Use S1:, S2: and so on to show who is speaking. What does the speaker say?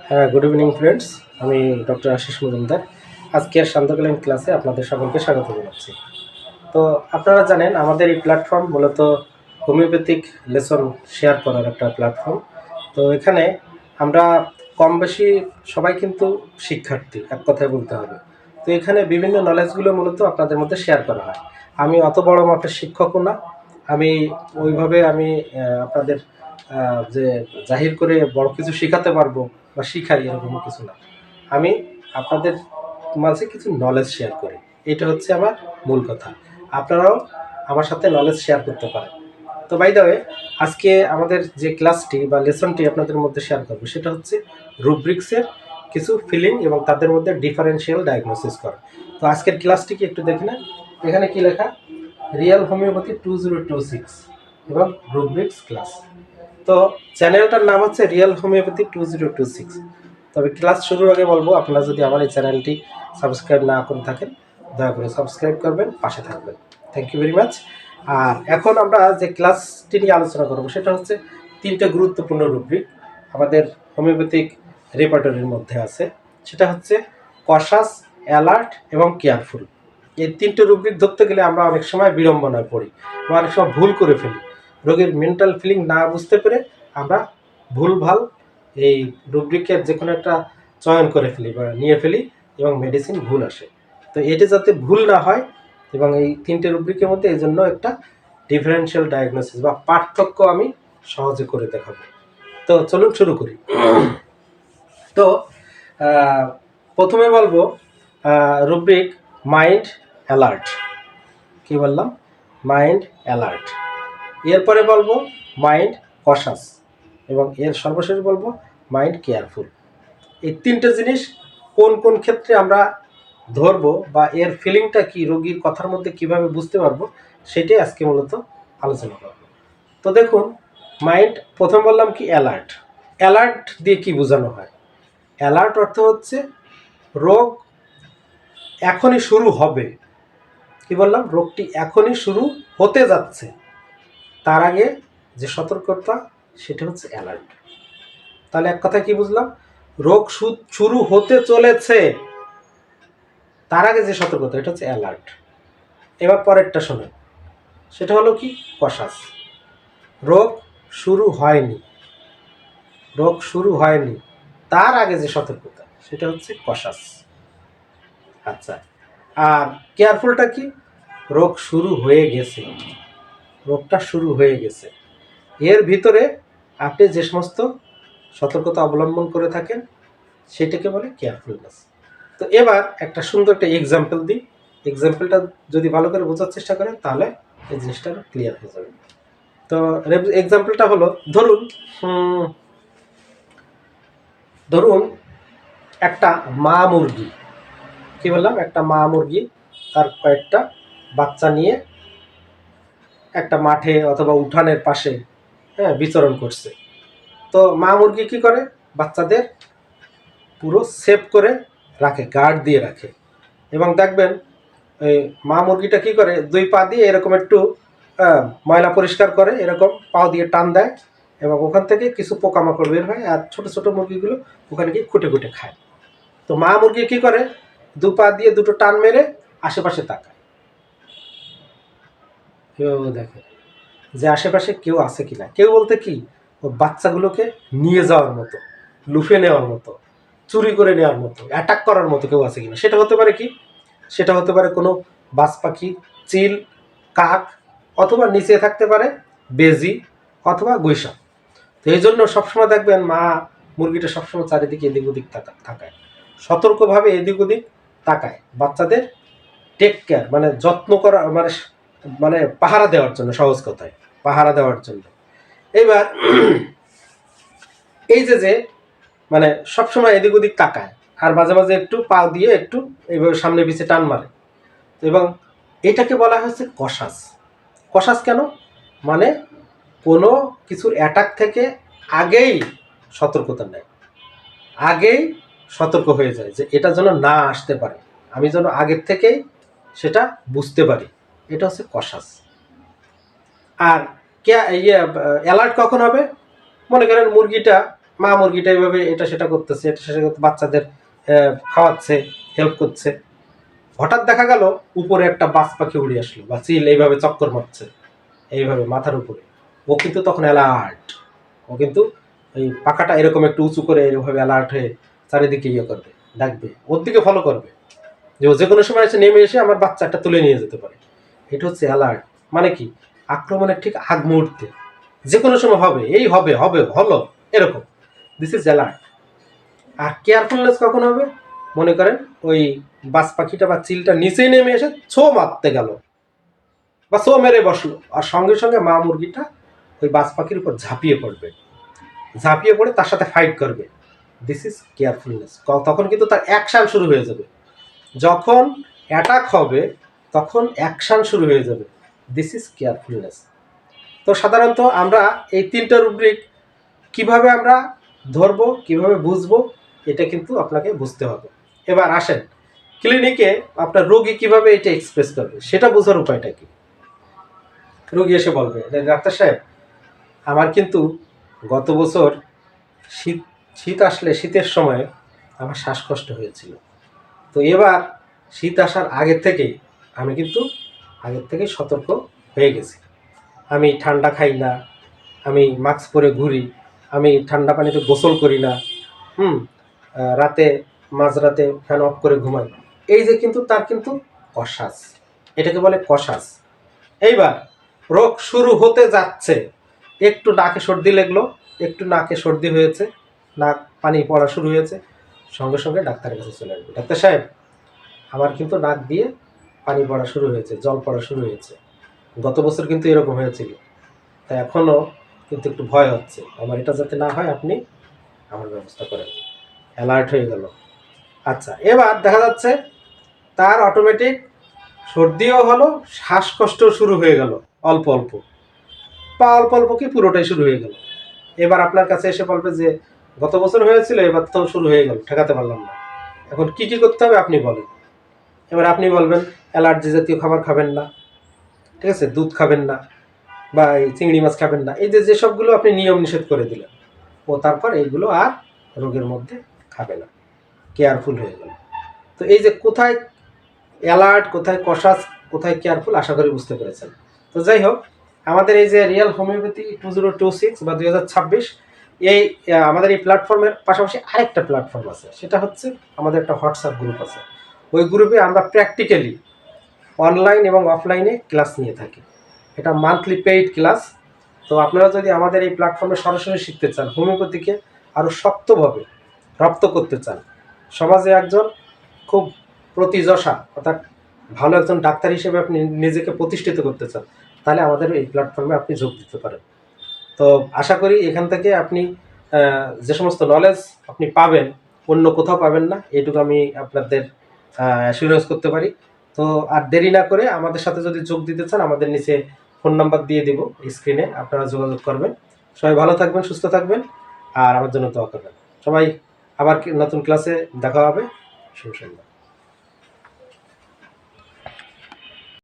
S1: হ্যাঁ, good evening friends. আমি doctor Ashis Majumdar. আজকের শান্তকালীন ক্লাসে আপনাদের সকলকে স্বাগত জানাচ্ছি। তো আপনারা জানেন আমাদের এই প্ল্যাটফর্ম মূলত হোমিওপ্যাথিক লেসন শেয়ার করার একটা প্ল্যাটফর্ম। তো এখানে আমরা কম বেশি সবাই কিন্তু শিক্ষার্থী, এক কথায় বলতে হবে। তো এখানে বিভিন্ন নলেজগুলো মূলত আপনাদের মধ্যে শেয়ার করা হয়। আমি অত বড় মাপের শিক্ষকও না, আমি ওইভাবে আপনাদের যে জাহির করে বড় কিছু শেখাতে পারবো বা শিখাই এরকম কিছু না। আমি আপনাদের মাঝে কিছু নলেজ শেয়ার করি, এটা হচ্ছে আমার মূল কথা। আপনারাও আমার সাথে নলেজ শেয়ার করতে পারেন। তো বাই দ্য ওয়ে, আজকে আমাদের যে ক্লাসটি বা লেসনটি আপনাদের মধ্যে শেয়ার করবো সেটা হচ্ছে রুব্রিক্সের কিছু ফিলিং এবং তাদের মধ্যে ডিফারেন্সিয়াল ডায়াগনোসিস করা। তো আজকের ক্লাসটি কি একটু দেখে নেন। এখানে কি লেখা, রিয়েল হোমিওপ্যাথি 2026 এবং রুব্রিক্স ক্লাস। তো চ্যানেলটার নাম হচ্ছে রিয়েল হোমিওপ্যাথি 2026। তবে ক্লাস শুরুর আগে বলবো, আপনারা যদি আমার এই চ্যানেলটি সাবস্ক্রাইব না করে থাকেন দয়া করে সাবস্ক্রাইব করবেন, পাশে থাকবেন। Thank you very much. আর এখন আমরা যে ক্লাসটি নিয়ে আলোচনা করবো সেটা হচ্ছে তিনটে গুরুত্বপূর্ণ রুব্রিক আমাদের হোমিওপ্যাথিক রেপার্টরির মধ্যে আছে। সেটা হচ্ছে কশাস, অ্যালার্ট এবং কেয়ারফুল। এই তিনটে রুব্রিক ধরতে গেলে আমরা অনেক সময় বিড়ম্বনায় পড়ি বা অনেক সময় ভুল করে ফেলি। রোগীর মেন্টাল ফিলিং না বুঝতে পেরে আমরা ভুলভাল এই রুব্রিকের যে কোনো একটা চয়ন করে ফেলি বা নিয়ে ফেলি এবং মেডিসিন ভুল আসে। তো এটি যাতে ভুল না হয় এবং এই তিনটে রুব্রিকের মধ্যে এই জন্য একটা ডিফারেন্সিয়াল ডায়াগনোসিস বা পার্থক্য আমি সহজে করে দেখাবো। তো চলুন শুরু করি। তো প্রথমে বলবো রুব্রিক মাইন্ড অ্যালার্ট। কি বললাম? Mind alert. এরপরে বলবো মাইন্ড কশাস এবং এর সর্বশেষ বলবো মাইন্ড কেয়ারফুল। এই তিনটে জিনিস কোন কোন ক্ষেত্রে আমরা ধরবো বা এর ফিলিংটা কি রোগীর কথার মধ্যে কিভাবে বুঝতে পারবো সেটাই আজকে মূলত আলোচনা করবো। তো দেখুন, মাইন্ড প্রথম বললাম কি অ্যালার্ট। অ্যালার্ট দিয়ে কি বোঝানো হয়? অ্যালার্ট অর্থ হচ্ছে রোগ এখনই শুরু হবে। কি বললাম? রোগটি এখনই শুরু হতে যাচ্ছে, তার আগে যে সতর্কতা সেটা হচ্ছে অ্যালার্ট। তাহলে এক কথায় কি বুঝলাম? রোগ শুরু হতে চলেছে, তার আগে যে সতর্কতা এটা হচ্ছে অ্যালার্ট। এবার পরেরটা শোনেন, সেটা হলো কি কশাস। রোগ শুরু হয়নি, রোগ শুরু হয়নি, তার আগে যে সতর্কতা সেটা হচ্ছে কশাস। আচ্ছা, আর কেয়ারফুলটা কি? রোগ শুরু হয়ে গেছে, রোগটা শুরু হয়ে গেছে, এর ভিতরে আপনি যে সমস্ত সতর্কতা অবলম্বন করে থাকেন সেটাকে বলে কেয়ারফুলনেস। তো এবার একটা সুন্দর একটা এক্সাম্পল দিই। এক্সাম্পলটা যদি ভালো করে বোঝার চেষ্টা করেন তাহলে এই জিনিসটা ক্লিয়ার হয়ে যাবে। তো এক্সাম্পলটা হলো, ধরুন ধরুন একটা মা মুরগি। কি বললাম? একটা মা মুরগি তার কয়েকটা বাচ্চা নিয়ে একটা মাঠে অথবা উঠানের পাশে বিচরণ করছে। তো মা মুরগি কি করে? বাচ্চাদের পুরো সেভ করে রাখে, গার্ড দিয়ে রাখে। এবং দেখবেন এই মা মুরগিটা কি করে, দুই পা দিয়ে এরকম একটু ময়লা পরিষ্কার করে, এরকম পা দিয়ে টান দেয় এবং ওখান থেকে কিছু পোকামাকড় বের হয় আর ছোট ছোট মুরগিগুলো ওখানে গিয়ে খুঁটে খুঁটে খায়। তো মা মুরগি কি করে, দু পা দিয়ে দুটো টান মেরে আশেপাশে তাকায়, কেউ দেখে যে আশেপাশে কেউ আছে কিনা। কেউ বলতে কি, ও বাচ্চাগুলোকে নিয়ে যাওয়ার মতো, লুফে নেওয়ার মতো, চুরি করে নেওয়ার মতো, অ্যাটাক করার মতো কেউ আছে কিনা। সেটা হতে পারে কি, সেটা হতে পারে কোনো বাজ পাখি, চিল, কাক, অথবা নিচে থাকতে পারে বেজি অথবা গুইসাপ। তো এই জন্য সবসময় দেখবেন মা মুরগিটা সবসময় চারিদিকে এদিক ওদিক তাকায়, সতর্কভাবে এদিক ওদিক তাকায়, বাচ্চাদের টেক কেয়ার মানে যত্ন করা, মানে মানে পাহারা দেওয়ার জন্য, সহজ কথায় পাহারা দেওয়ার জন্য। এইবার এই যে মানে সবসময় এদিক ওদিক তাকায় আর মাঝে মাঝে একটু পা দিয়ে একটু এইভাবে সামনে পিছিয়ে টান মারে, এবং এটাকে বলা হচ্ছে কশাস। কশাস কেন? মানে কোনো কিছুর অ্যাটাক থেকে আগেই সতর্কতা নেয়, আগেই সতর্ক হয়ে যায় যে এটা যেন না আসতে পারে, আমি যেন আগের থেকেই সেটা বুঝতে পারি। এটা হচ্ছে কশাস। আর অ্যালার্ট কখন হবে? মনে করেন মুরগিটা মা মুরগিটা এইভাবে এটা সেটা করতেছে, এটা সেটা করতে, বাচ্চাদের খাওয়াচ্ছে, হেল্প করছে। হঠাৎ দেখা গেল উপরে একটা বাজ পাখি উড়ে আসলো, বা চিল এইভাবে চক্কর মারছে এইভাবে মাথার উপরে। ও কিন্তু তখন অ্যালার্ট, ও কিন্তু এই পাখাটা এরকম একটু উঁচু করে এরকমভাবে অ্যালার্ট হয়ে চারিদিকে ইয়ে করবে, ডাকবে, ওর দিকে ফলো করবে, যে ও যে কোনো সময় এসে নেমে এসে আমার বাচ্চাটা তুলে নিয়ে যেতে পারে। এটা হচ্ছে অ্যালার্ট। মানে কি, আক্রমণের ঠিক আগ মুহূর্তে যে কোনো সময় হবে, এই হবে হবে হলো এরকম, দিস ইজ অ্যালার্ট। আর কেয়ারফুলনেস কখন হবে, মনে করেন ওই বাজ পাখিটা বা চিলটা নিচেই নেমে এসে ছো মারতে গেল বা ছো মেরে বসলো, আর সঙ্গে সঙ্গে মা মুরগিটা ওই বাজ পাখির উপর ঝাঁপিয়ে পড়বে, ঝাঁপিয়ে পড়ে তার সাথে ফাইট করবে। This is carefulness. তখন কিন্তু তার অ্যাকশান শুরু হয়ে যাবে, যখন অ্যাটাক হবে তখন অ্যাকশান শুরু হয়ে যাবে। This is carefulness. তো সাধারণত আমরা এই তিনটা রুব্রিক কিভাবে আমরা ধরবো, কিভাবে বুঝবো, এটা কিন্তু আপনাকে বুঝতে হবে। এবার আসেন ক্লিনিকে আপনার রোগী কিভাবে এটা এক্সপ্রেস করবে সেটা বোঝার উপায়টা কি। রোগী এসে বলবে, ডাক্তার সাহেব আমার কিন্তু গত বছর শীত শীত আসলে শীতের সময় আমার শ্বাসকষ্ট হয়েছিল, তো এবার শীত আসার আগের থেকেই আমি কিন্তু আগের থেকেই সতর্ক হয়ে গেছি। আমি ঠান্ডা খাই না, আমি মাস্ক পরে ঘুরি, আমি ঠান্ডা পানিতে গোসল করি না, রাতে মাঝরাতে ফ্যান অফ করে ঘুমাই। এই যে কিন্তু তার কিন্তু কসাস, এটাকে বলে কসাস। এইবার রোগ শুরু হতে যাচ্ছে, একটু নাকে সর্দি লাগলো, একটু নাকে সর্দি হয়েছে, নাক পানি পড়া শুরু হয়েছে, সঙ্গে সঙ্গে ডাক্তারের কাছে চলে আসবে, ডাক্তার সাহেব আমার কিন্তু নাক দিয়ে পানি পড়া শুরু হয়েছে, জল পড়া শুরু হয়েছে, গত বছর কিন্তু এরকম হয়েছিল, তাই এখনও কিন্তু একটু ভয় হচ্ছে, আমার এটা যাতে না হয় আপনি আমার ব্যবস্থা করেন। অ্যালার্ট হয়ে গেল। আচ্ছা, এবার দেখা যাচ্ছে তার অটোমেটিক সর্দিও হলো, শ্বাসকষ্টও শুরু হয়ে গেল, অল্প অল্প বা অল্প অল্প কি পুরোটাই শুরু হয়ে গেল। এবার আপনার কাছে এসে বলবে যে গত বছর হয়েছিল, এবার তো শুরু হয়ে গেল, ঠেকাতে পারলাম না, এখন কি কি করতে হবে আপনি বলেন। এবার আপনি বলবেন অ্যালার্জি জাতীয় খাবার খাবেন না, ঠিক আছে, দুধ খাবেন না, বা এই চিংড়ি মাছ খাবেন না, এই যে যেসবগুলো আপনি নিয়ম নিষেধ করে দিলেন, ও তারপর এইগুলো আর রোগের মধ্যে খাবে না, কেয়ারফুল হয়ে গেল। তো এই যে কোথায় অ্যালার্ট, কোথায় কশাস, কোথায় কেয়ারফুল, আশা করি বুঝতে পেরেছেন। তো যাই হোক, আমাদের এই যে রিয়েল হোমিওপ্যাথি 2026 বা 2026, এই আমাদের এই প্ল্যাটফর্মের পাশাপাশি আরেকটা প্ল্যাটফর্ম আছে, সেটা হচ্ছে আমাদের একটা হোয়াটসঅ্যাপ গ্রুপ আছে। ওই গ্রুপে আমরা প্র্যাকটিক্যালি অনলাইন এবং অফলাইনে ক্লাস নিয়ে থাকি, এটা মান্থলি পেইড ক্লাস। তো আপনারা যদি আমাদের এই প্ল্যাটফর্মে সরাসরি শিখতে চান, হোমিওপ্যাথিকে আরও শক্তভাবে রপ্ত করতে চান, সমাজে একজন খুব প্রতিযশা অর্থাৎ ভালো একজন ডাক্তার হিসেবে আপনি নিজেকে প্রতিষ্ঠিত করতে চান, তাহলে আমাদের এই প্ল্যাটফর্মে আপনি যোগ দিতে পারেন। তো আশা করি এখান থেকে আপনি যে সমস্ত নলেজ আপনি পাবেন, অন্য কোথাও পাবেন না, এইটুকু আমি আপনাদের অ্যাসিওরেন্স করতে পারি। তো আর দেরি না করে আমাদের সাথে যদি যোগ দিতে চান, আমাদের নিচে ফোন নাম্বার দিয়ে দেব স্ক্রিনে, আপনারা যোগাযোগ করবেন। সবাই ভালো থাকবেন, সুস্থ থাকবেন, আর আমার জন্য দোয়া করবেন সবাই। আবার নতুন ক্লাসে দেখা হবে। শুভ সন্ধ্যা।